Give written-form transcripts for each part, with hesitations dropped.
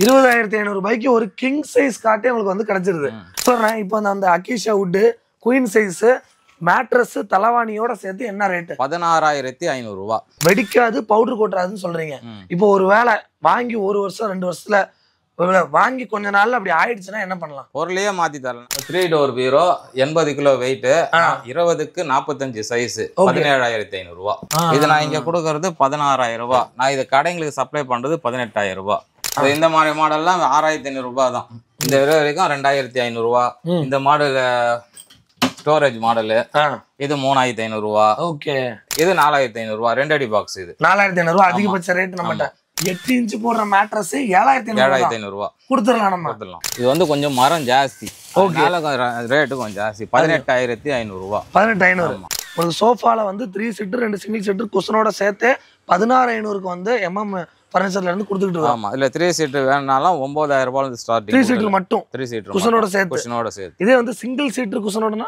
20,500 ரூபாய்க்கு ஒரு king size காட்டே உங்களுக்கு வந்து கிடைச்சிருது. சொல்றேன் இப்போ அந்த அக்கீஷா வுட் குயின் சைஸ் மேட்ரஸ் தலவாணியோட சேர்த்து என்ன ரேட்? 16,500 ரூபா. வெடிக்காது பவுடர் கொட்டுறாதுன்னு சொல்றீங்க. இப்போ ஒரு வேளை வாங்கி 1 வருஷம் 2 வருஷத்துல வாங்கி கொஞ்ச நாள்ல அப்படி ஆயிடுச்சுன்னா என்ன பண்ணலாம்? பொருளையே மாத்தி தரலாம். 3 டோர் பீரோ 80 கிலோ வெயிட் 20க்கு 45 சைஸ் 17,500 ரூபா. இது நான் இங்க கொடுக்கறது 16,000 ரூபா. நான் இது கடைங்களுக்கு சப்ளை பண்றது 18,000 ரூபா. இந்த மாதிரி மாடல்லாம் 6,500 ரூபா தான். இந்த விலை வரைக்கும் 2,500 ரூபா. இந்த மாடல் ஸ்டோரேஜ் மாடல் இது 3,500 ரூபா. ஓகே, இது 4,500 ரூபா. 2 அடி பாக்ஸ். இது 4,500 ரூபா அதிகபட்ச ரேட். நம்மகிட்ட 8 இன்ச் போடுற மேட்ரஸ் 7,500 ரூபா கொடுத்துடலாம். நம்ம இது வந்து கொஞ்சம் மரம் ஜாஸ்தி, ரேட்டு கொஞ்சம் ஜாஸ்தி. 18,500 ரூபா. 18,500. ஒரு சோஃபால வந்து 3 சீட்டர் 2 சிங்கிள் சீட்டர் குஷனோட சேர்த்து 16,500க்கு வந்து ஃபர்னிச்சர்ல இருந்து கொடுத்துட்டு இருக்கோம். ஆமா, இல்ல 3 சீட்டர் வேணாலும் 9,000 ரூபாயில இருந்து ஸ்டார்டிங். 3 சீட்டர் மட்டும் 3 சீட்டர் குஷனோட சேர்த்து. இதே வந்து சிங்கிள் சீட்டர் குஷனோடனா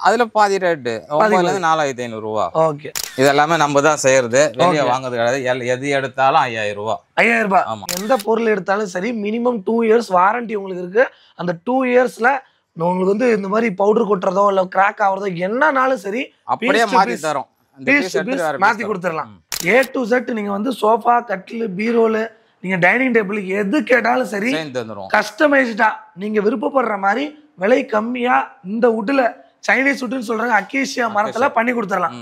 அதுல பாதி ரேட்டு 9,000 இருந்து 4,500 ரூபா. ஓகே, இது எல்லாமே நம்ம தான் செய்யறது, வெளியே வாங்குறது கிடையாது. எது எடுத்தாலும் 5,000 ரூபா. 5,000 ரூபாய். ஆமா, எந்த பொருள் எடுத்தாலும் சரி மினிமம் 2 இயர்ஸ் வாரண்டி உங்களுக்கு இருக்கு. அந்த 2 இயர்ஸ்ல உங்களுக்கு வந்து இந்த மாதிரி பவுடர் கொட்டுறதோ இல்ல கிராக் ஆகுறதோ என்னன்னாலும் சரி அப்படியே மாத்தி தரோம். மாத்தி கொடுத்துடலாம். A to Z நீங்க வந்து சோஃபா, கட்டில், பீரோல, நீங்க டைனிங் டேபிள் எது கேட்டாலும் சரி கஸ்டமைஸ்டா நீங்க விருப்பப்படுற மாதிரி விலை கம்மியா இந்த வுட்ல சைனீஸ் வுட்னு சொல்றாங்க அக்கேசியா மரத்துல பண்ணி கொடுத்துடலாம்.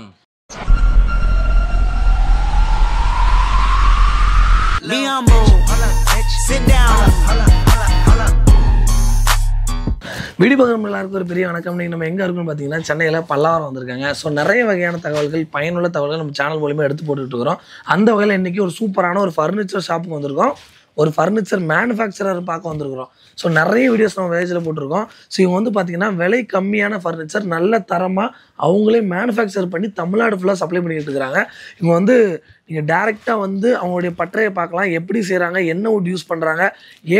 வீடியோ பார்க்குற எல்லாருக்கும் ஒரு பெரிய வணக்கம். நீங்கள் நம்ம எங்கே இருக்குன்னு பார்த்தீங்கன்னா சென்னையில் பல்லாவரம் வந்திருக்காங்க. ஸோ நிறைய வகையான தகவல்கள், பயனுள்ள தகவல்கள் நம்ம சேனல் மூலியமாக எடுத்து போட்டுக்கிட்டு இருக்கிறோம். அந்த வகையில் இன்றைக்கி ஒரு சூப்பரான ஒரு ஃபர்னிச்சர் ஷாப்புக்கு வந்திருக்கோம். ஒரு ஃபர்னிச்சர் மேனுஃபேக்சரர் பார்க்க வந்திருக்கிறோம். ஸோ நிறைய வீடியோஸ் நம்ம வேஜில் போட்டிருக்கோம். ஸோ இவங்க வந்து பார்த்தீங்கன்னா விலை கம்மியான ஃபர்னிச்சர் நல்ல தரமாக அவங்களே மேனுஃபேக்சர் பண்ணி தமிழ்நாடு ஃபுல்லாக சப்ளை பண்ணிக்கிட்டு இருக்கிறாங்க. இவங்க வந்து நீங்கள் டேரெக்டாக வந்து அவங்களுடைய பட்டறையை பார்க்கலாம், எப்படி செய்கிறாங்க, என்ன வுட் யூஸ் பண்ணுறாங்க,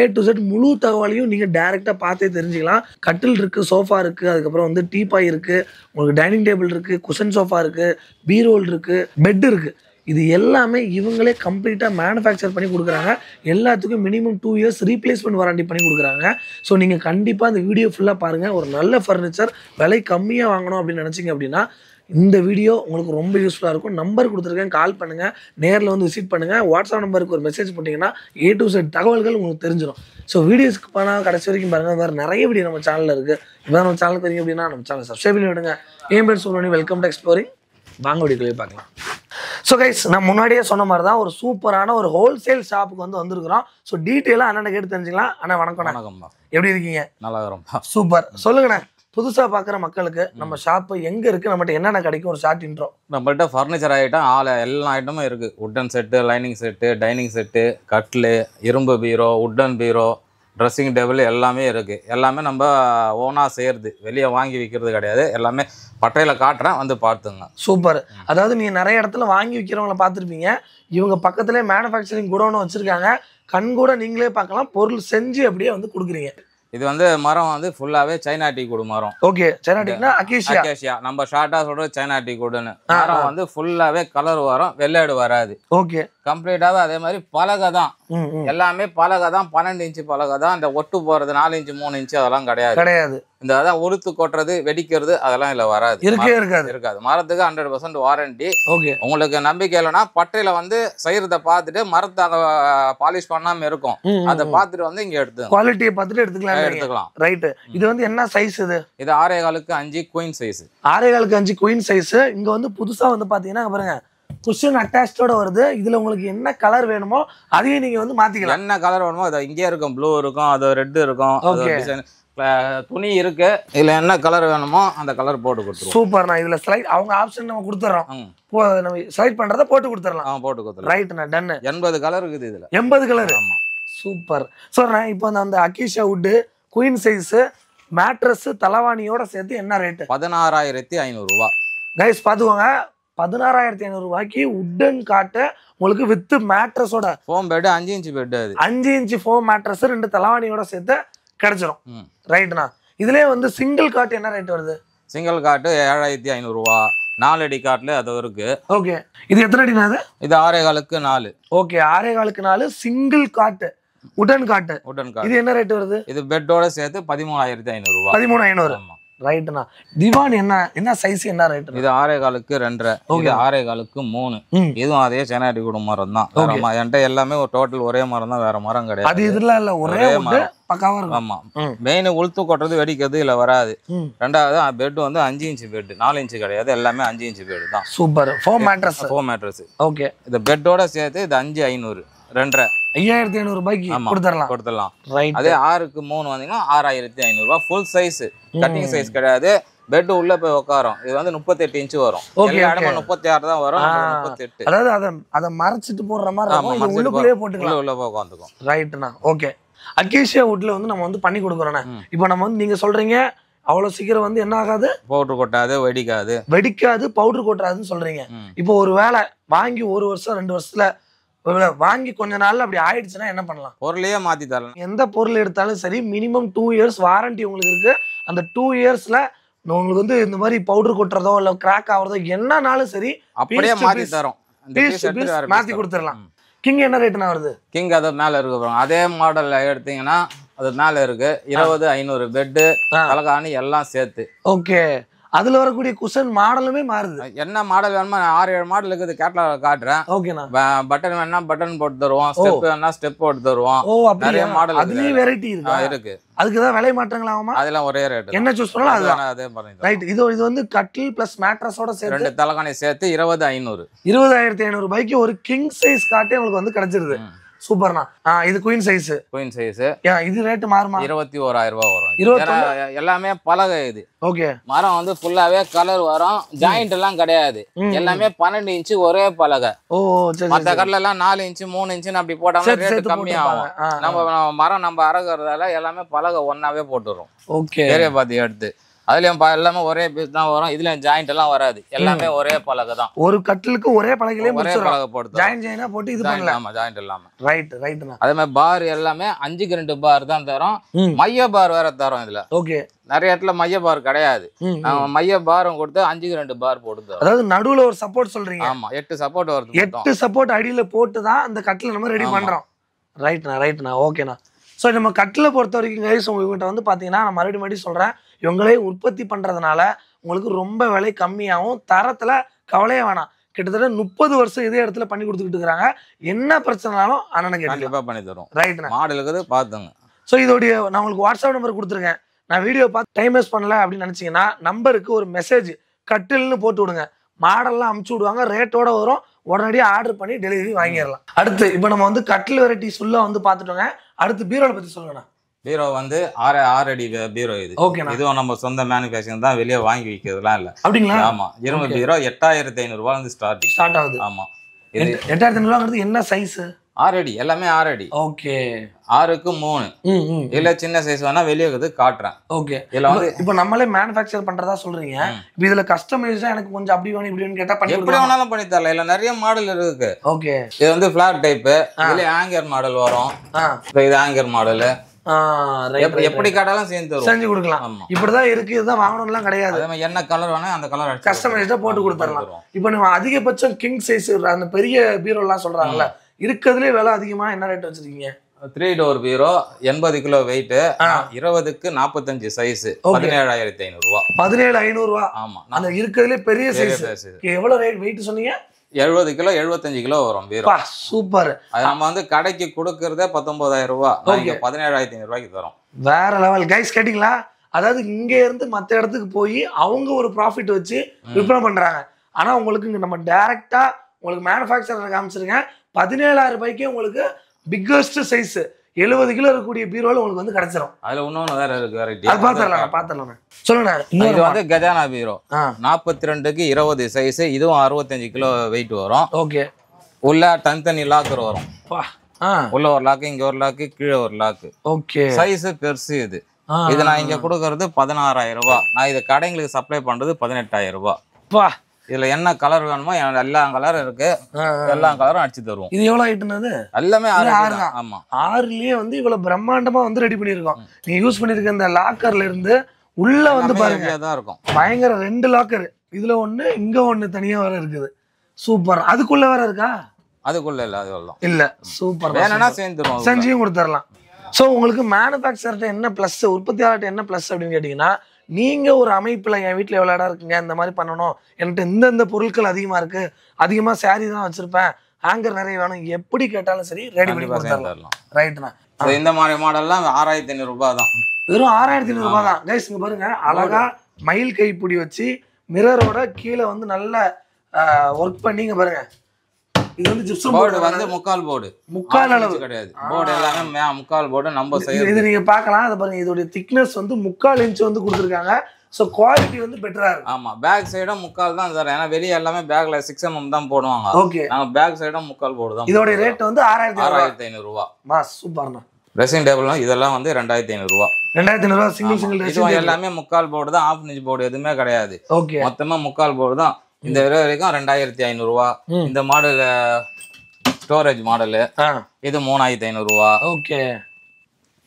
A to Z முழு தகவலையும் நீங்கள் டேரெக்டாக பார்த்தே தெரிஞ்சுக்கலாம். கட்டில் இருக்குது, சோஃபா இருக்குது, அதுக்கப்புறம் வந்து டீபாய் இருக்குது, உங்களுக்கு டைனிங் டேபிள் இருக்குது, குஷன் சோஃபா இருக்குது, பீரோல் இருக்குது, பெட் இருக்குது. இது எல்லாமே இவங்களே கம்ப்ளீட்டாக மேனுஃபேக்சர் பண்ணி கொடுக்குறாங்க. எல்லாத்துக்கும் மினிமம் 2 இயர்ஸ் ரீப்ளேஸ்மெண்ட் வாரண்டி பண்ணி கொடுக்குறாங்க. ஸோ நீங்கள் கண்டிப்பாக இந்த வீடியோ ஃபுல்லாக பாருங்கள். ஒரு நல்ல ஃபர்னிச்சர் விலை கம்மியாக வாங்கணும் அப்படின்னு நினச்சிங்க அப்படின்னா இந்த வீடியோ உங்களுக்கு ரொம்ப யூஸ்ஃபுல்லாக இருக்கும். நம்பர் கொடுத்துருக்கேன், கால் பண்ணுங்கள், நேரில் வந்து விசிட் பண்ணுங்கள். வாட்ஸ்அப் நம்பருக்கு ஒரு மெசேஜ் பண்ணிங்கன்னா A to Z தகவல்கள் உங்களுக்கு தெரிஞ்சிடும். ஸோ வீடியோஸ்க்கு போனால் கடைசி வரைக்கும் பாருங்கள். வேறு நிறைய வீடியோ நம்ம சேனலில் இருக்குது. இப்போ நம்ம சேனலுக்கு வரீங்க அப்படின்னா நம்ம சேனல் சப்ஸ்கிரைப் பண்ணி விடுங்க. என் பேர் சொல்லி வெல்கம் டு எக்ஸ்ப்ளோரிங். வாங்க வீடியோக்களே பார்க்கலாம். ஸோ கைஸ், நான் முன்னாடியே சொன்ன மாதிரி தான் ஒரு சூப்பரான ஒரு ஹோல்சேல் ஷாப்புக்கு வந்துருக்கிறோம். ஸோ டீட்டெயிலாக அண்ணன் கேட்டு தெரிஞ்சுக்கலாம். அண்ணா வணக்கம். வணக்கம்ப்பா, எப்படி இருக்கீங்க? நல்லா இருக்கிறோம்ப்பா. சூப்பர். சொல்லுங்கண்ணே, புதுசாக பார்க்குற மக்களுக்கு நம்ம ஷாப்பு எங்கே இருக்குது, நம்மகிட்ட என்னென்ன கிடைக்கும், ஒரு ஷார்ட் இன்ட்ரோ. நம்மள்ட்ட ஃபர்னிச்சர் ஐட்டம் எல்லா ஐட்டமும் இருக்குது. Wooden set, lining set, dining set, கட்லு, இரும்பு bureau, wooden bureau, dressing table எல்லாமே இருக்குது. எல்லாமே நம்ம ஓனாக செய்கிறது, வெளியே வாங்கி விற்கிறது கிடையாது. எல்லாமே பட்டையில் காட்டுறேன், வந்து பார்த்துங்க. சூப்பர். அதாவது நீங்கள் நிறைய இடத்துல வாங்கி விற்கிறவங்கள பார்த்துருப்பீங்க. இவங்க பக்கத்துலேயே மேனுஃபேக்சரிங் குடோன்னு வச்சுருக்காங்க. கண் கூட நீங்களே பார்க்கலாம். பொருள் செஞ்சு அப்படியே வந்து கொடுக்குறீங்க. இது வந்து மரம் வந்து ஃபுல்லாவே சைனா டீ குடு மரம். ஓகே, சைனா டீனா அகேசியா. நம்ம ஷார்ட்டா சொல்றது சைனா டீ குடுன்னு. மரம் வந்து ஃபுல்லாவே கலர் வரும், வெள்ளையடு வராது. ஓகே, கம்ப்ளீட்டாவே அதே மாதிரி பலகை தான். எல்லாமே பலகை தான். 12 இன்ச்சு பலகை தான். இந்த ஒட்டு போறது 4 இன்ச்சு 3 இன்ச்சு அதெல்லாம் கிடையாது. இந்த அதான் உருத்து கொட்டுறது, வெடிக்கிறது அதெல்லாம் இல்ல வராது. இருக்காது. மரத்துக்கு 100% வாரண்டி. ஓகே, உங்களுக்கு நம்பிக்கை இல்லைன்னா பட்டையில வந்து செய்யறத பார்த்துட்டு மரத்தை பாலிஷ் பண்ணாம இருக்கும், அதை பார்த்துட்டு வந்து இங்க எடுத்து குவாலிட்டியை பார்த்துட்டு எடுத்துக்கலாம். ரைட். இது வந்து என்ன சைஸ்? இது 6.25 5 குயின் சைஸ். 6.25 5 queen size. இங்க வந்து புதுசா வந்து பாத்தீங்கன்னா பாருங்க, குஷன் அட்டாச்சோட வருது. இதுல உங்களுக்கு என்ன கலர் வேணுமோ அதையும் நீங்க வந்து மாத்திக்கலாம். என்ன கலர் வேணுமோ அது இங்கே இருக்கும். ப்ளூ இருக்கும், அது ரெட் இருக்கும், துணி இருக்கு. இதுல என்ன கலர் வேணுமோ அந்த கலர் போட்டு கொடுத்துருவோம். சூப்பர். நான் இதுல ஸ்லைட் அவங்க ஆப்ஷன் நம்ம கொடுத்துறோம். நம்ம ஸ்லைட் பண்றத போட்டு கொடுத்துறலாம். போட்டு கொடுத்துறலாம். ரைட். நான் டன். 80 கலர் இருக்குது இதுல. 80 கலர். ஆமா, சூப்பர். சொல்றேன், இப்போ அந்த அக்கீஷா வுட் குயின் சைஸ் மேட்ரஸ் தலவாணியோட சேர்த்து என்ன ரேட்? 16,500 ரூபா. கைஸ் பாத்துக்கோங்க, 16,500 ரூபாய்க்கு உட்டன் காட்டு உங்களுக்கு வித் மேட்ரஸோட. Foam bed 5 inch bed. அது 5 இன்ச் ஃபோம் மேட்ரஸ் 2 தலவாணியோட சேர்த்து கிடைச்சிரும். ரைட்னா. இதுலயே வந்து சிங்கிள் காட் என்ன ரேட் வருது? சிங்கிள் காட்டு 7,500 ரூபா. 4 அடி காட்டுல அது இருக்கு. ஓகே, இது எத்தனை அடினா? இது 6.25 4. ஓகே, 6.25 4 சிங்கிள் காட்டு. உடன் காட்டு. உடன் காட்டு. இது என்ன ரேட் வருது? இது பெட்டோட சேர்த்து 13,500 ரூபாய். 13,500. ரைட்டுண்ணா. திவான் என்ன சைஸ் என்ன ரேட்? இது 6.25 2.5, இது 6.25 3. இதுவும் அதே செனாடி கூட மரம் தான். என்கிட்ட எல்லாமே ஒரு டோட்டல் ஒரே மரம் தான், வேற மரம் கிடையாது. அது இதுல இல்ல, ஒரே மரம் பக்காவா இருக்கும். ஆமா. மெயின் உளுத்து கொட்டுறது வெடிக்கிறது இல்ல வராது. ரெண்டாவது பெட் வந்து 5 இன்ச் பெட், 4 இன்ச் கிடையாது, எல்லாமே 5 இன்ச் பெட் தான். சூப்பர். Foam mattress. ஓகே. இந்த பெட்டோட சேர்த்து இது 5,500 2.5 5,500 ரூபாய்க்கு கொடுத்துடலாம். அதே 6க்கு 3 வந்தீங்கன்னா 6,500 ரூபாய். ஃபுல் சைஸ், கட்டிங் சைஸ் கிடையாது. பெட் உள்ள போய் உட்காரும். இது வந்து 38 இன்ச் வரும். எல்லா இடமும் 36 தான் வரும். 38. அதாவது அத மறைச்சிட்டு போடுற மாதிரி இருக்கும். இது உள்ளுக்குள்ளே போட்டுக்கலாம். உள்ள போய் உட்கார்ந்துக்கும். ரைட்ண்ணா. ஓகே. அக்கேஷியா வுட்ல வந்து நம்ம வந்து பண்ணி கொடுக்குறோம்னா, இப்போ நம்ம வந்து நீங்க சொல்றீங்க அவ்வளவு சீக்கிரம் வந்து என்ன ஆகாது, பவுடர் கொட்டாது, வெடிக்காது, பவுடர் கொட்டாதுன்னு சொல்றீங்க. இப்போ ஒரு வேளை வாங்கி 1 வருஷம் 2 வருஷத்துல வாங்கி கொஞ்ச நாள்ல அப்படி ஆயிடுச்சுன்னா என்ன பண்ணலாம்? பொருளையே மாத்தி தரலாம். எந்த பொருள் எடுத்தாலும் சரி, மினிமம் 2 இயர்ஸ் வாரண்டி உங்களுக்கு இருக்கு. அந்த 2 இயர்ஸ்ல உங்களுக்கு வந்து இந்த மாதிரி பவுடர் கொட்டுறதோ இல்ல கிராக் ஆகுறதோ என்னன்னாலும் சரி அப்படியே மாத்தி தரோம். மாத்தி கொடுத்துடலாம். கிங் என்ன ரேட்னா வருது? கிங் அது மேல இருக்கு. அதே மாடல் எடுத்தீங்கன்னா அது மேல இருக்கு 20,500 பெட்டு, தலகாணி எல்லாம் சேர்த்து. ஓகே. அதுல வரக்கூடிய குஷன் மாடலுமே மாறுது. என்ன மாடல் வேணுமோ 6-7 மாடல் இருக்குது, கேட்டலாக் காட்டுறேன். ஓகேண்ணா. பட்டன் வேணா பட்டன் போட்டு தருவோம், ஸ்டெப் வேணா ஸ்டெப் போட்டு தருவோம். நிறைய மாடல் அதுலயே வெரைட்டி இருக்கு. அதுக்குதான் விலை மாற்றங்கள் ஆகுமா? அதெல்லாம் ஒரே ரேட். என்ன சூஸ் பண்ணலாம் அதுதான். அதே பண்ணிடலாம். ரைட். இது வந்து கட்டில் பிளஸ் மேட்ரஸோட சேர்த்து 2 தலகாணி சேர்த்து 20,500. 20,500 ரூபாய்க்கு ஒரு கிங் சைஸ் காட்டே உங்களுக்கு வந்து கிடைச்சிருது. சூப்பர்ண்ணா. இது குயின் சைஸ். இது ரேட் மாறுமா? 21,000 ரூபாய் வரும். எல்லாமே பலகை. இது ஓகே. மரம் வந்து ஃபுல்லாவே கலர் வரும். ஜாயிண்ட் எல்லாம் கிடையாது. எல்லாமே 12 இன்ச் ஒரே பலகை. மத்த கடல எல்லாம் 4 இன்ச் 3 இன்ச் அப்படி போட்டாங்க, ரேட் கம்மியாகும். நம்ம மரம் நம்ம அறகுறதால எல்லாமே பலகை ஒன்னாவே போட்டுறோம். ஓகே. ஏரியா பாத்தி எடுத்து அதுலயும் எல்லாமே ஒரே பீஸ் தான் வரும். இதுல ஜாயிண்ட் எல்லாம் வராது. எல்லாமே ஒரே பலகை தான். ஒரு கட்டிலுக்கு ஒரே பலகையிலே ஒரே பலகை போட்டு ஜாயிண்ட் போட்டு இது பண்ணலாம். ஆமா, ஜாயிண்ட் இல்லாம. ரைட்னா. அதே மாதிரி பார் எல்லாமே 5க்கு 2 பார் தான் தரோம். மைய பார் வேற தரோம் இதுல. ஓகே. நிறைய இடத்துல மைய பார் கிடையாது. மைய பாரும் கொடுத்து 5க்கு 2 பார் போட்டு. அதாவது நடுவுல ஒரு சப்போர்ட் சொல்றீங்க. ஆமா, 8 சப்போர்ட் வருது. 8 சப்போர்ட் அடியில போட்டு தான் அந்த கட்டில நம்ம ரெடி பண்றோம். ரைட்னா. ஓகேண்ணா. ஸோ நம்ம கட்டில பொறுத்த வரைக்கும் கைஸ் உங்ககிட்ட வந்து பாத்தீங்கன்னா நான் மறுபடியும் சொல்றேன், இவங்களே உற்பத்தி பண்றதுனால உங்களுக்கு ரொம்ப விலை கம்மியாகவும் தரத்துல கவலையே வேணாம். கிட்டத்தட்ட 30 வருஷம் இதே இடத்துல பண்ணி கொடுத்துக்கிட்டு இருக்காங்க. என்ன பிரச்சனைனாலும் அண்ணனுக்கு கண்டிப்பா பண்ணி தரும். ரைட்ண்ணா. மாடலுக்கு பாத்துங்க. ஸோ இதோடைய நான் உங்களுக்கு வாட்ஸ்அப் நம்பர் கொடுத்துருக்கேன். நான் வீடியோ பார்த்து டைம் வேஸ்ட் பண்ணல அப்படின்னு நினைச்சீங்கன்னா நம்பருக்கு ஒரு மெசேஜ் கட்டில்னு போட்டு விடுங்க. மாடல்லாம் அமுச்சு விடுவாங்க, ரேட்டோட வரும். உடனடியாக ஆர்டர் பண்ணி டெலிவரி வாங்கிடலாம். அடுத்து இப்போ நம்ம வந்து கட்டில் வெரைட்டிஸ் ஃபுல்லாக வந்து பார்த்துட்டோங்க. அடுத்து பீரோவை பற்றி சொல்லுங்கண்ணா. பீரோ வந்து 6 அடி பீரோ. இது இதுவும் நம்ம சொந்த மேனுஃபேக்சரிங் தான், வெளியே வாங்கி விற்கிறதுலாம் இல்லை. அப்படிங்களா? ஆமா. இரும்பு பீரோ 8,500 ரூபாய் வந்து ஸ்டார்ட் ஆகுது. ஆமா. இது 8,500 ரூபாங்கிறது என்ன சைஸ்? 6 அடி, எல்லாமே 6 அடி. ஓகே. 6க்கு 3. இல்ல சின்ன சைஸ் வேணா வெளியே காட்டுறேன். ஓகே. இதுல வந்து இப்போ நம்மளே மேனுஃபேக்சர் பண்றதா சொல்றீங்க. இப்போ இதுல கஸ்டமைஸா எனக்கு கொஞ்சம் அப்படி வேணும் இப்படின்னு கேட்டா பண்ணி எப்படி வேணாலும் பண்ணி தரலாம். இல்ல நிறைய மாடல் இருக்கு. ஓகே. இது வந்து ஃபிளாட் டைப். இதுல ஹேங்கர் மாடல் வரும். இது ஹேங்கர் மாடல். எப்படி கேட்டாலும் செஞ்சு கொடுக்கலாம். இப்படிதான் இருக்கு, இதுதான் வாங்கணும்லாம் கிடையாது. என்ன கலர் வேணா அந்த கலர் கஸ்டமைஸ்டா போட்டு கொடுத்துடலாம். இப்போ நம்ம அதிகபட்சம் கிங் சைஸ் அந்த பெரிய பீரோ எல்லாம் சொல்றாங்கல்ல, இருக்கிறதுலே விலை அதிகமா என்ன ரேட் வச்சிருக்கீங்க? 3 டோர் பீரோ 80 கிலோ வெயிட், 20க்கு 45 சைஸ், 17,500 ரூபாய். 17,500 ரூபாய். ஆமா. அந்த இருக்கிறதுலே பெரிய சைஸ். எவ்வளவு ரேட் வெயிட் சொன்னீங்க? 70 கிலோ 75 கிலோ வரும் பீரோ. சூப்பர். அது நம்ம வந்து கடைக்கு கொடுக்கறதே 19,000 ரூபாய். 17,500 ரூபாய்க்கு தரோம். வேற லெவல் கைஸ். கேட்டீங்களா? அதாவது இங்க இருந்து மத்த இடத்துக்கு போய் அவங்க ஒரு ப்ராஃபிட் வச்சு விற்பனை பண்றாங்க. ஆனா உங்களுக்கு இங்க நம்ம டைரக்டா உங்களுக்கு மேனுஃபேக்சரர் காமிச்சிருக்கேன். 17,000 ரூபாய்க்கே உங்களுக்கு பிக்கஸ்ட் சைஸ் 70 கிலோ இருக்கக்கூடிய பீரோல உங்களுக்கு வந்து கிடைச்சிரும். அதுல இன்னொன்னு வேற இருக்கு, வெரைட்டி. அது பாத்துறலாம். சொல்லுங்க. இது வந்து கஜானா பீரோ 42க்கு 20 சைஸ். இதுவும் 65 கிலோ வெயிட் வரும். ஓகே. உள்ள தனித்தனி லாக்கர் வரும். உள்ள ஒரு லாக்கு, இங்க ஒரு லாக்கு, கீழே ஒரு லாக்கு. ஓகே. சைஸ் பெருசு. இது நான் இங்க கொடுக்கறது 16,000 ரூபாய். நான் இது கடைங்களுக்கு சப்ளை பண்றது 18,000 ரூபாய். இதுல என்ன கலர் வேணுமோ எல்லா கலரும் இருக்கு. எல்லா கலரும் அடிச்சு தருவோம். இது எவ்வளவு ஆயிட்டுனது? எல்லாமே 6 தான். ஆமா. 6லயே வந்து இவ்வளவு பிரம்மாண்டமா வந்து ரெடி பண்ணிருக்கோம். நீங்க யூஸ் பண்ணிருக்க இந்த லாக்கர்ல இருந்து உள்ள வந்து பாருங்க இருக்கும். பயங்கர 2 லாக்கர். இதுல ஒண்ணு, இங்க ஒண்ணு தனியா வேற இருக்குது. சூப்பர். அதுக்குள்ள வேற இருக்கா? அதுக்குள்ள இல்ல அதுதான் இல்ல. சூப்பர். வேணும்னா செஞ்சிரும் செஞ்சியும் கொடுத்துடலாம். ஸோ உங்களுக்கு மேனுஃபேக்சர்ட்ட என்ன ப்ளஸ், உற்பத்தியாளர்கிட்ட என்ன ப்ளஸ் அப்படின்னு கேட்டிங்கன்னா, நீங்கள் ஒரு அமைப்பில் என் வீட்டில் எவ்வளோ இடம் இருக்குங்க, இந்த மாதிரி பண்ணணும், என்கிட்ட இந்தந்த பொருட்கள் அதிகமாக இருக்குது, அதிகமாக சாரீ தான் வச்சுருப்பேன், ஹேங்கர் நிறைய வேணும், எப்படி கேட்டாலும் சரி ரெடி பண்ணி கொடுத்துடலாம். ரைட்டுண்ணா. இந்த மாதிரி மாடல்லாம் 6500 ரூபாய் தான். வெறும் 6500 ரூபாய் தான். கைஸ் இங்கே பாருங்க, அழகா மயில் கைப்பிடி வச்சு மிரரோட கீழே வந்து நல்ல ஒர்க் பண்ணி இங்கே பாருங்க. இது வந்து ஜிப்சம் போர்டு வந்து முக்கால் போர்டு, முக்கால் அளவு கிடையாது. போர்டு எல்லாமே முக்கால் போர்டு. நம்ம இது நீங்க பார்க்கலாம். அதை பாருங்க, இதோட திக்னஸ் வந்து 3/4 இன்ச் வந்து கொடுத்துருக்காங்க. ஸோ குவாலிட்டி வந்து பெட்டரா இருக்கு. ஆமா, பேக் சைடும் முக்கால் தான் சார். ஏன்னா வெளியே எல்லாமே பேக்ல 6 mm தான் போடுவாங்க. ஓகே, நம்ம பேக் சைடும் முக்கால் போர்டு தான். இதோட ரேட் வந்து 6500 ரூபாய். மாஸ் சூப்பர்ண்ணா. ட்ரெஸ்ஸிங் டேபிள் இதெல்லாம் வந்து 2500 ரூபாய். 2500 ரூபாய் சிங்கிள் இது எல்லாமே முக்கால் போர்டு தான். ஆஃப் இன்ச் போர்டு எதுவுமே கிடையாது. ஓகே, மொத்தமா முக்கால் போர்டு தான். இந்த வரைக்கும் 2500 ரூபாய். இந்த மாடல் ஸ்டோரேஜ் மாடலு, இது 3500 ரூபாய். ஓகே,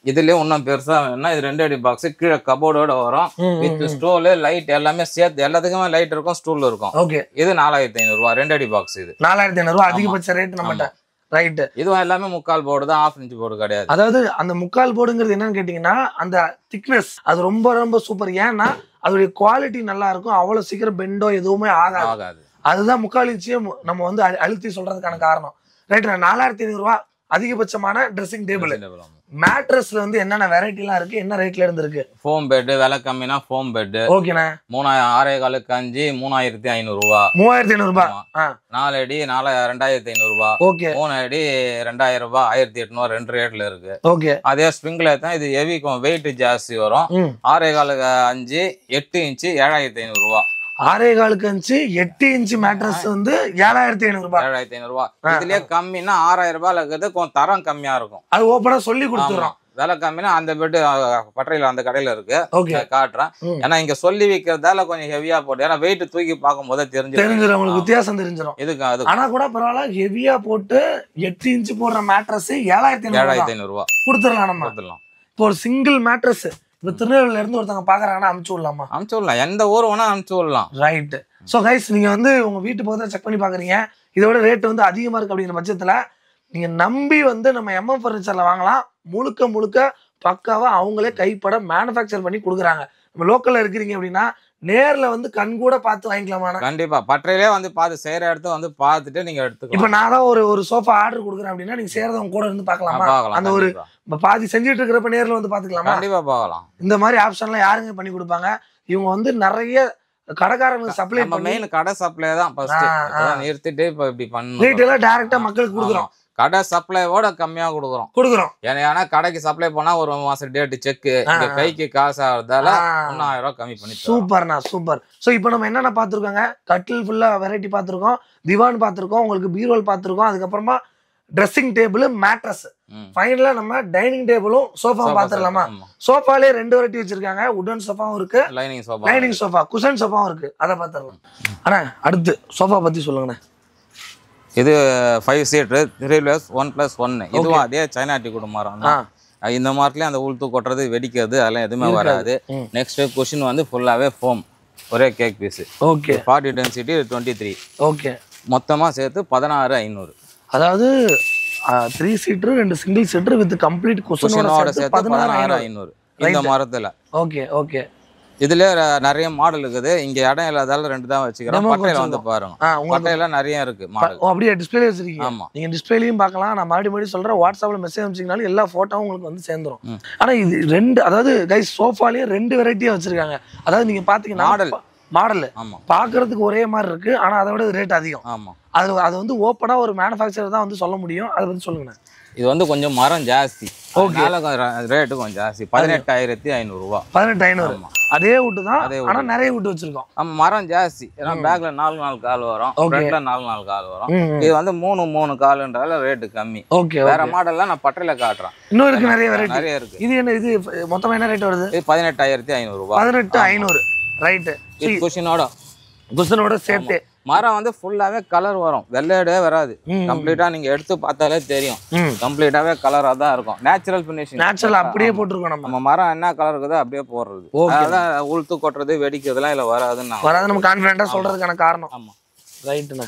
இதுலயே இன்னும் பெருசா வேணும்னா இது 2 அடி பாக்ஸ், கீழே கபோர்டோட வரும், வித் ஸ்டூல் லைட் எல்லாமே சேர்த்து. எல்லாத்துக்குமே லைட் இருக்கும், ஸ்டூல் இருக்கும். ஓகே, இது 4500 ரூபாய். 2 அடி பாக்ஸ். இது 4500 ரூபாய் அதிகபட்ச ரேட் நம்மட்ட. ரைட், இதுவும் எல்லாமே முக்கால் போர்டு தான், ஆஃப் இன்ச் போர்டு கிடையாது. அதாவது அந்த முக்கால் போர்டுங்கிறது என்னன்னு கேட்டீங்கன்னா, அந்த திக்னஸ் அது ரொம்ப ரொம்ப சூப்பர். ஏன்னா அதோடைய குவாலிட்டி நல்லா இருக்கும், அவ்வளவு சீக்கிரம் பெண்டோ எதுவுமே ஆகாது. அதுதான் முக்கால் இன்ச்சையும் நம்ம வந்து அழுத்தி சொல்றதுக்கான காரணம். ரைட், 4500 ரூபாய் அதிகபட்சமான ட்ரெஸ்ஸிங் டேபிள். மேட்ரஸ்ல வந்து என்னென்ன வெரைட்டி எல்லாம் இருக்கு, என்ன ரேட்ல இருந்து இருக்கு? ஃபோம் பெட் விலை கம்மினா ஃபோம் பெட். ஓகேண்ணா. 6.25 3500 ரூபாய். 3500 ரூபாய். 4 அடி 2500 ரூபாய். ஓகே, 3 அடி 2000 ரூபாய், 1800 2 ரேட்ல இருக்கு. ஓகே, அதே ஸ்ப்ரிங்ல தான் இது ஹெவி வெயிட் ஜாஸ்தி வரும். 6.25 8 இன்ச் 7500 ரூபாய். 6.25 இன்ச்சு 8 இன்ச்சு மேட்ரஸ் வந்து 7500 ரூபாய். 7500 ரூபாய். இதுலயே கம்மினா 6000 ரூபாய்ல இருக்குது. கொஞ்சம் தரம் கம்மியா இருக்கும். அது ஓபனா சொல்லி கொடுத்துறோம். விலை கம்மினா அந்த பெட் பட்டறையில அந்த கடையில இருக்கு, காட்டுறேன். ஏன்னா இங்க சொல்லி வைக்கிறதால கொஞ்சம் ஹெவியா போட்டு, ஏன்னா வெயிட் தூக்கி பார்க்கும் போதே தெரிஞ்சிடும், உங்களுக்கு வித்தியாசம் தெரிஞ்சிடும். இதுக்கு அது ஆனா கூட பரவாயில்ல, ஹெவியா போட்டு 8 இன்ச்சு போடுற மேட்ரஸ் 7500 ரூபாய் கொடுத்துடலாம். நம்ம கொடுத்துடலாம். இப்போ ஒரு சிங்கிள் மேட்ரஸ் இப்போ திருநெல்வேலியில இருந்து ஒருத்தவங்க பாக்குறாங்கன்னா அனுப்பிச்சு விடலாமா? அனுப்பிச்சு விடலாம், எந்த ஊர் வேணா அனுப்பிச்சு விடலாம். ரைட். ஸோ கைஸ், நீங்க வந்து உங்க வீட்டு பக்கத்துல செக் பண்ணி பாக்குறீங்க, இதோட ரேட் வந்து அதிகமா இருக்கு அப்படிங்கிற பட்சத்துல நீங்க நம்பி வந்து நம்ம MM ஃபர்னிச்சர்ல வாங்கலாம். முழுக்க முழுக்க பக்காவா அவங்களே கைப்பட மேனுஃபேக்சர் பண்ணி கொடுக்குறாங்க. நம்ம லோக்கல்ல இருக்கிறீங்க அப்படின்னா நேர்ல வந்து கண் கூட பார்த்து வாங்கிக்கலாமா? கண்டிப்பா, பட்டறையிலே வந்து பார்த்து செய்யற இடத்த வந்து பார்த்துட்டு நீங்க எடுத்துக்கலாம். இப்போ நான் தான் ஒரு சோஃபா ஆர்டர் கொடுக்குறேன் அப்படின்னா நீங்க செய்யறவங்க கூட இருந்து பார்க்கலாமா? அந்த ஒரு பாதி செஞ்சுட்டு இருக்கிறப்ப நேர்ல வந்து பாத்துக்கலாமா? கண்டிப்பா பார்க்கலாம். இந்த மாதிரி ஆப்ஷன்லாம் யாருங்க பண்ணி கொடுப்பாங்க? இவங்க வந்து நிறைய கடைக்காரங்களுக்கு சப்ளை பண்ணி, மெயின் கடை சப்ளை தான் ஃபர்ஸ்ட் நிறுத்திட்டு இப்போ இப்படி பண்ணணும். ரீட்டைலா டைரக்டா மக்களுக்கு கொடுக்குறோம். கடை சப்ளைவோட கம்மியா கொடுக்குறோம். ஏன்னா கடைக்கு சப்ளை பண்ணா ஒரு மாசம் டேட் செக், கைக்கு காசு ஆகுறதால 1000 ரூபாய் கம்மி பண்ணி. சூப்பர்ண்ணா, சூப்பர். ஸோ இப்போ நம்ம என்னென்ன பார்த்துருக்கோங்க? கட்டில் ஃபுல்லா வெரைட்டி பார்த்துருக்கோம், திவான் பார்த்துருக்கோம், உங்களுக்கு பீரோல் பார்த்துருக்கோம், அதுக்கப்புறமா ட்ரெஸ்ஸிங் டேபிள், மேட்ரஸ், ஃபைனலா நம்ம டைனிங் டேபிளும் சோஃபா பார்த்துடலாமா? சோஃபாலே 2 வெரைட்டி வச்சிருக்காங்க. உடன் சோஃபாவும் இருக்கு, லைனிங் சோஃபா, குஷன் சோஃபாவும் இருக்கு. அதை பார்த்துடலாம். ஆனா அடுத்து சோஃபா பத்தி சொல்லுங்கண்ணே. இது 5 சீட்டர் 3+1+1. இதுவும் அதே சைனா டீ கூட மாறும். இந்த மார்க்லயே அந்த உளுத்து கொட்டுறது, வெடிக்கிறது அதெல்லாம் எதுவுமே வராது. நெக்ஸ்ட் குஷன் வந்து ஃபுல்லாவே ஃபோம், ஒரே cake piece. Okay, 40 density 23. Okay, மொத்தமா சேர்த்து 16500. அதாவது 3 seater 2 single seater with complete குஷனோட சேர்த்து 16500 இந்த மரத்துல. Okay, okay. இதுல நிறைய மாடல் இருக்குது. இங்க இடம் இல்லாதால 2 தான் வச்சுக்கிறோம். பட்டையில வந்து பாருங்க, பட்டையில நிறைய இருக்கு மாடல். அப்படியே டிஸ்ப்ளேல வச்சிருக்கீங்க? ஆமா, நீங்க டிஸ்ப்ளேலயும் பார்க்கலாம். நான் மறுபடியும் சொல்றேன், வாட்ஸ்அப்ல மெசேஜ் அனுப்பிச்சீங்கனாலும் எல்லா போட்டோவும் உங்களுக்கு வந்து சேர்ந்துரும். ஆனா இது 2, அதாவது கைஸ் சோஃபாலயே 2 வெரைட்டியா வச்சிருக்காங்க. அதாவது நீங்க பாத்தீங்கன்னா மாடல் பாக்குறதுக்கு ஒரே மாதிரி இருக்கு, ஆனா அதை விட ரேட் அதிகம். ஆமா, அது வந்து ஓப்பனா ஒரு மேனுஃபேக்சரர் தான் வந்து சொல்ல முடியும். அதை பத்தி சொல்லுங்க. இது வந்து கொஞ்சம் மரம் ஜாஸ்தி, ரேட்டு கொஞ்சம் ஜாஸ்தி. 18500 ரூபாய். 18500. அதே வுட்டு தான், ஆனா நிறைய வுட்டு வச்சிருக்கோம். ஆமா, மரம் ஜாஸ்தி. ஏன்னா பேக்ல 4 கால் வரும், ஃப்ரண்ட்ல 4 கால் வரும். இது வந்து 3 கால்ன்றதால ரேட்டு கம்மி. ஓகே, வேற மாடல்லாம் நான் பட்டறையில காட்டுறேன். இன்னும் இருக்கு, நிறைய வெரைட்டி நிறைய இருக்கு. இது என்ன, இது மொத்தமா என்ன ரேட் வருது? இது 18500 ரூபாய். 18500. ரைட். குஷனோட சேர்த்து. மரம் வந்து ஃபுல்லாவே கலர் வரும், வெள்ளையடே வராது. கம்ப்ளீட்டா நீங்க எடுத்து பார்த்தாலே தெரியும், கம்ப்ளீட்டாவே கலரா தான் இருக்கும். நேச்சுரல் ஃபினிஷிங், நேச்சுரல் அப்படியே போட்டுருக்கோம். நம்ம மரம் என்ன கலர் இருக்குதோ அப்படியே போடுறது. அதான் உளுத்து கொட்டுறது, வெடிக்கிறதுலாம் இல்ல வராதுன்னு நம்ம கான்ஃபிடென்ட்டா சொல்றதுக்கான காரணம். ஆமா, ரைட்டுண்ணா.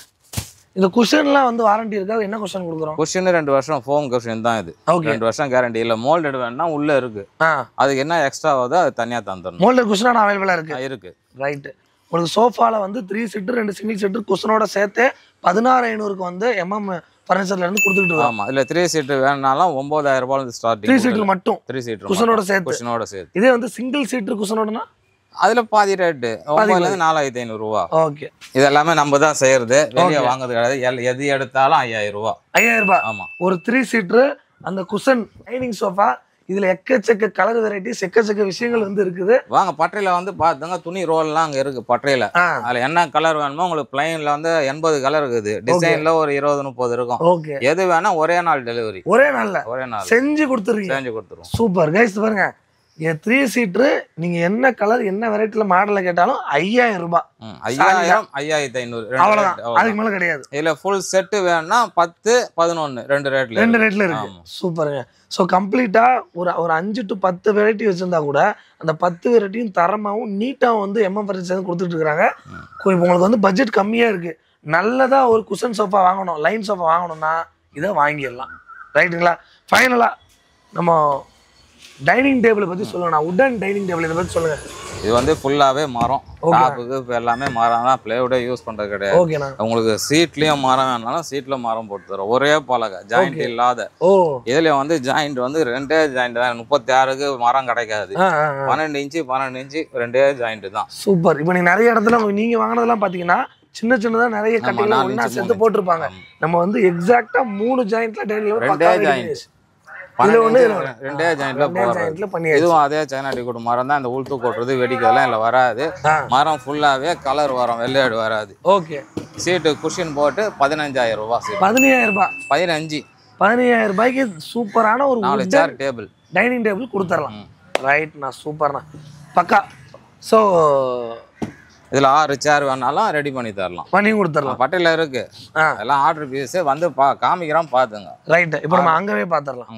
இந்த குஷன்லாம் வந்து வாரண்டி இருக்கா? என்ன குஷன் கொடுக்குறோம்? குஷன் 2 வருஷம் ஃபோம் குஷன் தான் இது. 2 வருஷம் கேரண்டி இல்ல. மோல்டட் வேணா உள்ள இருக்கு. அதுக்கு என்ன எக்ஸ்ட்ரா ஆகுதோ அது தனியா தந்துறணும். மோல்டட் குஷன் அவைலபிளா இருக்கு. ரைட். உங்களுக்கு சோஃபால வந்து 3 சீட்டர் 2 சிங்கிள் சீட்டர் குஷனோட சேர்த்து 16,500க்கு வந்து ஃபர்னிச்சர்ல இருந்து கொடுத்துட்டு இருக்கோம். ஆமா. இல்ல 3 சீட்டர் வேணாலும் 9,000 ரூபாயில இருந்து ஸ்டார்டிங். 3 சீட்டர் மட்டும். 3 சீட்டர் குஷனோட சேர்த்து. குஷனோட சேர்த்து. இதே வந்து சிங்கிள் சீட்டர் குஷனோடனா அதுல பாதி ரேட் 9,000 இருந்து 4,500 ரூபாய். ஓகே. இது எல்லாமே நம்ம தான் செய்யறது. வெளிய வாங்குறது கிடையாது. எது எடுத்தாலும் 5,000 ரூபாய். 5,000 ரூபாய். ஆமா. ஒரு 3 சீட்டர் அந்த குஷன் டைனிங் சோஃபா இதுல எக்கச்சக்க கலர் வெரைட்டிஸ் எக்கச்சக்க விஷயங்கள் வந்து இருக்குது. வாங்க பட்டையில வந்து பாத்துங்க. துணி ரோல்லாம் அங்க இருக்கு பட்டையில. அதுல என்ன கலர் வேணுமோ உங்களுக்கு பிளைன்ல வந்து 80 கலர் இருக்குது. டிசைன்ல ஒரு 20-30 இருக்கும். ஓகே. எது வேணா ஒரே நாள் டெலிவரி. ஒரே நாள் செஞ்சு கொடுத்துருவீங்க. செஞ்சு கொடுத்துருவோம். Super guys. பாருங்க 3 சீட்டர் நீங்க என்ன கலர் என்ன வெரைட்டில மாடல்ல கேட்டாலும் 5,000 ரூபாய். 5,000 5,500 அவ்வளவுதான். அதுக்கு மேல கிடையாது. இல்ல ஃபுல் செட் வேணும்னா 10 11 ரெண்டு ரேட்ல இருக்கு. சூப்பருங்க. ஸோ கம்ப்ளீட்டா ஒரு 5 to 10 வெரைட்டி வச்சிருந்தா கூட அந்த 10 வெரைட்டியும் தரமாகவும் நீட்டாகவும் வந்து ஃபர்னிச்சர் கொடுத்துட்டு இருக்காங்க. இப்போ உங்களுக்கு வந்து பட்ஜெட் கம்மியா இருக்கு, நல்லதா ஒரு குஷன் சோஃபா வாங்கணும், லைன் சோஃபா வாங்கணும்னா இதை வாங்கிடலாம். ரைட்டுங்களா? ஃபைனலா நம்ம டைனிங் டேபிள் பத்தி சொல்லுங்க. உடன் டைனிங் டேபிள் இதை பத்தி சொல்லுங்க. இது வந்து ஃபுல்லாவே மரம். டாப்புக்கு எல்லாமே மரம் தான். பிளேவுட் யூஸ் பண்றது கிடையாது. ஓகேண்ணா. உங்களுக்கு சீட்லயும் மரம் வேணாலும் சீட்ல மரம் போட்டு தரோம். ஒரே பலகை ஜாயிண்ட் இல்லாத. இதுல வந்து ஜாயிண்ட் வந்து 2 ஜாயிண்ட் தான். 36க்கு மரம் கிடைக்காது. 12 இன்ச்சு 12 இன்ச்சு 2 ஜாயிண்ட் தான். சூப்பர். இப்போ நீங்க நிறைய இடத்துல நீங்க வாங்கினதெல்லாம் பாத்தீங்கன்னா சின்ன சின்னதா நிறைய கட்டில ஒண்ணா சேர்த்து போட்டுருப்பாங்க. நம்ம வந்து எக்ஸாக்ட்டா 3 ஜாயிண்ட்ல டைனிங் 2 ஜாயிண்ட் 2 ஜாயிண்ட்ல பண்ணியாச்சு. இதுவும் அதே சைனா டீக்குட் மரம் தான். இந்த உளுத்து கொட்டுறது வெடிக்கிறதுலாம் இல்ல வராது. மரம் ஃபுல்லாவே கலர் வரும், வெள்ளையாடு வராது. ஓகே. சீட்டு குஷன் போட்டு 15,000 ரூபாய். 15,000 ரூபாய். 15,000 ரூபாய்க்கு சூப்பரான ஒரு 4 சேர் டேபிள் டைனிங் டேபிள் கொடுத்துடலாம். ரைட்ண்ணா, சூப்பர்ண்ணா, பக்கா. ஸோ இதுல 6 சேர் வேணாலும் ரெடி பண்ணி தரலாம், பண்ணி கொடுத்துடலாம். பட்டையில இருக்கு எல்லாம் ஆர்டர் பீஸ். வந்து காமிக்கிறோம் பாத்துங்க. ரைட். இப்போ நம்ம அங்கவே பாத்துறலாம்.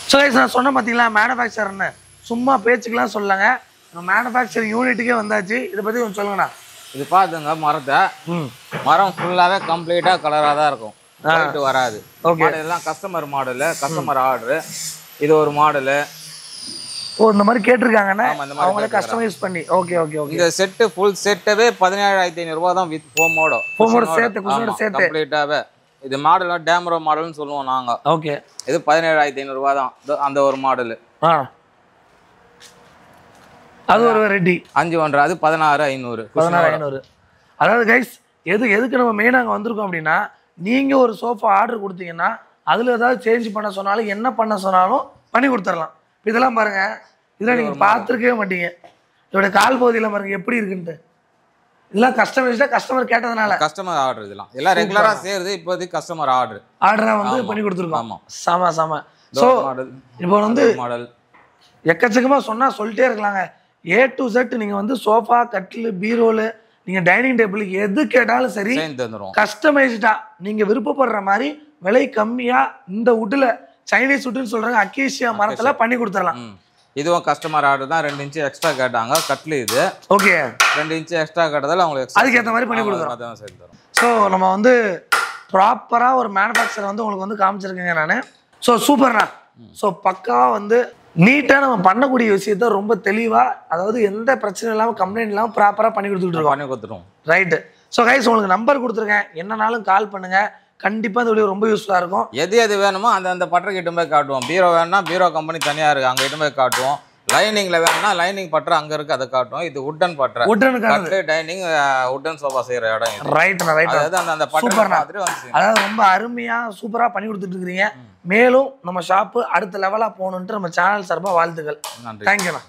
ஸோ நான் சொன்ன பார்த்தீங்களா மேனுஃபேக்சர்னு சும்மா பேச்சுக்கெல்லாம் சொல்லுங்க. மேனுஃபேக்சர் யூனிட்டுக்கே வந்தாச்சு. இதை பத்தி கொஞ்சம் சொல்லுங்கண்ணா. இது பாத்துங்க மரத்தை. மரம் ஃபுல்லாவே கம்ப்ளீட்டா கலரா தான் இருக்கும், வராது. இதெல்லாம் கஸ்டமர் மாடலு, கஸ்டமர் ஆர்டரு. இது ஒரு மாடலு. ஓ, இந்த மாதிரி கேட்டிருக்காங்கன்னா அவங்களே கஸ்டமைஸ் பண்ணி. Okay okay okay. இந்த செட் ஃபுல் செட்டவே 17,500 ரூபாய் தான் வித் ஃபோமோட. ஃபோமோட சேர்த்து குஷனோட சேர்த்து கம்ப்ளீட்டாவே. இது மாடல் டேமரோ மாடல்னு சொல்லுவோம் நாங்க. ஓகே. இது 17,500 ரூபாய் தான் அந்த ஒரு மாடல். அது ஒரு வெரைட்டி 5 ஒன்றரை. அது 16,500. 16,500. அதாவது கைஸ் எதுக்கு நம்ம மெயினாக அங்கே வந்திருக்கோம் அப்படின்னா, நீங்க ஒரு சோஃபா ஆர்டர் கொடுத்தீங்கன்னா அதுல ஏதாவது சேஞ்ச் பண்ண சொன்னாலும் என்ன பண்ண சொன்னாலும் பண்ணி கொடுத்துடலாம். இதெல்லாம் பாருங்க, இதெல்லாம் நீங்க பார்த்துருக்கவே மாட்டீங்க. இதோட கால் பகுதியில் பாருங்க எப்படி இருக்குன்ட்டு. இதெல்லாம் கஸ்டமைஸ்டா கஸ்டமர் கேட்டதுனால கஸ்டமர் ஆர்டர். இதெல்லாம் எல்லாம் ரெகுலரா சேருது. இப்போதைக்கு கஸ்டமர் ஆர்டரா வந்து பண்ணி கொடுத்துருக்கோம். ஆமா, சாமா சாமா. ஸோ இப்போ வந்து மாடல் எக்கச்சக்கமா சொன்னா சொல்லிட்டே இருக்கலாங்க. A to Z நீங்க வந்து சோஃபா, கட்டில், பீரோல, நீங்க டைனிங் டேபிள் எது கேட்டாலும் சரி கஸ்டமைஸ்டா நீங்க விருப்பப்படுற மாதிரி விலை கம்மியா இந்த வுட்ல சைனீஸ் வுட்னு சொல்றாங்க, அக்கேசியா மரத்துல பண்ணி கொடுத்துடலாம். இதுவும் கஸ்டமர் ஆர்டர் தான். 2 இன்ச் எக்ஸ்ட்ரா கேட்டாங்க கட்ல. இது ஓகே. 2 இன்ச் எக்ஸ்ட்ரா கேட்டதால அவங்களுக்கு அதுக்கு ஏற்ற மாதிரி பண்ணி கொடுத்துறோம். ஸோ நம்ம வந்து ப்ராப்பரா ஒரு மேனுஃபேக்சர் வந்து உங்களுக்கு வந்து காமிச்சிருக்கேங்க நான். ஸோ சூப்பர்ண்ணா. ஸோ பக்காவா வந்து நீட்டாக நம்ம பண்ணக்கூடிய விஷயத்த ரொம்ப தெளிவா, அதாவது எந்த பிரச்சனை இல்லாமல் கம்ப்ளைண்ட் இல்லாமல் ப்ராப்பராக பண்ணி கொடுத்துருக்கோம். ரைட்டு. ஸோ கைஸ் உங்களுக்கு நம்பர் கொடுத்துருக்கேன், என்னன்னாலும் கால் பண்ணுங்க. கண்டிப்பா இந்த வீடியோ ரொம்ப யூஸ்ஃபுல்லா இருக்கும். எது வேணுமோ அந்த பட்டறை கிட்ட போய் காட்டுவோம். பீரோ வேணும்னா பீரோ கம்பெனி தனியா இருக்கு, அங்க கிட்ட போய் காட்டுவோம். லைனிங்ல வேணும்னா லைனிங் பட்டறை அங்க இருக்கு, அதை காட்டுவோம். இது உட்டன் பட்டறை, உட்டன் டைனிங், உட்டன் சோஃபா செய்யற இடம். ரைட். அந்த பட்டறை அதாவது ரொம்ப அருமையா சூப்பரா பண்ணி கொடுத்துட்டு இருக்கீங்க. மேலும் நம்ம ஷாப்பு அடுத்த லெவலா போகணுன்ட்டு நம்ம சேனல் சார்பா வாழ்த்துக்கள். தேங்க்யூண்ணா.